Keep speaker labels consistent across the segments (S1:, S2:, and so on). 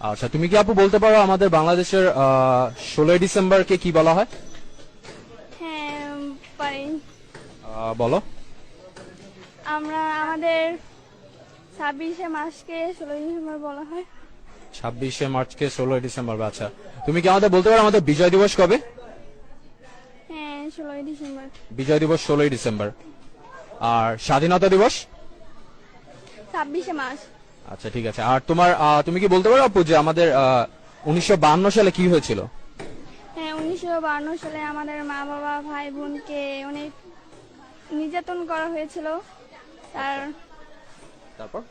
S1: আচ্ছা, তুমি কি আপু বলতে পারো আমাদের বাংলাদেশের 16ই ডিসেম্বরকে কি বলা হয়?
S2: হ্যাঁ, পারি।
S1: বলো।
S2: আমাদের 26শে মার্চকে 16ই ডিসেম্বর বলা হয়।
S1: 26শে মার্চকে 16ই ডিসেম্বর, আচ্ছা। তুমি কি আমাদের বলতে পারো আমাদের বিজয় দিবস কবে?
S2: হ্যাঁ, 16ই ডিসেম্বর।
S1: বিজয় দিবস 16ই ডিসেম্বর। আর স্বাধীনতা দিবস?
S2: 26শে মার্চ।
S1: আচ্ছা, ঠিক আছে। আর তুমি কি বলতে পারো আপু যে আমাদের 1952 সালে কি হয়েছিল?
S2: হ্যাঁ, 1952 সালে আমাদের মা বাবা ভাই বোনকে অনেক নির্যাতন করা হয়েছিল। তার
S1: তারপর?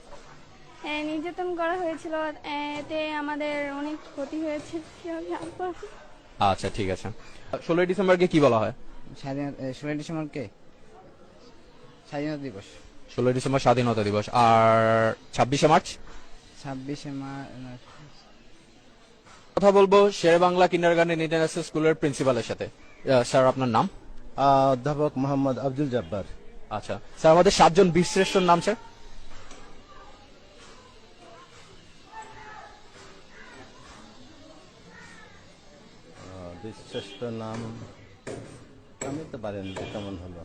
S2: হ্যাঁ, নির্যাতন করা হয়েছিল। এতে আমাদের অনেক ক্ষতি হয়েছে। কিভাবে জানবো?
S1: আচ্ছা, ঠিক আছে। 16ই ডিসেম্বরকে কি বলা হয়?
S3: 16ই ডিসেম্বরকে স্বাধীনতা দিবস।
S1: 16ই ডিসেম্বর স্বাধীনতা দিবস। আর 26শে মার্চ?
S3: 26শে মার্চ।
S1: কথা বলবো শেরে বাংলা কিন্ডারগার্টেন ইন্টারন্যাশনাল স্কুলের প্রিন্সিপালের সাথে। স্যার, আপনার নাম?
S4: অধ্যাপক মোহাম্মদ আব্দুল জব্বার।
S1: আচ্ছা স্যার, আমাদের 7জন বীরশ্রেষ্ঠর নাম স্যার?
S4: বিশ্রেষ্ঠ নাম আমি তো পারেন কেমন হলো।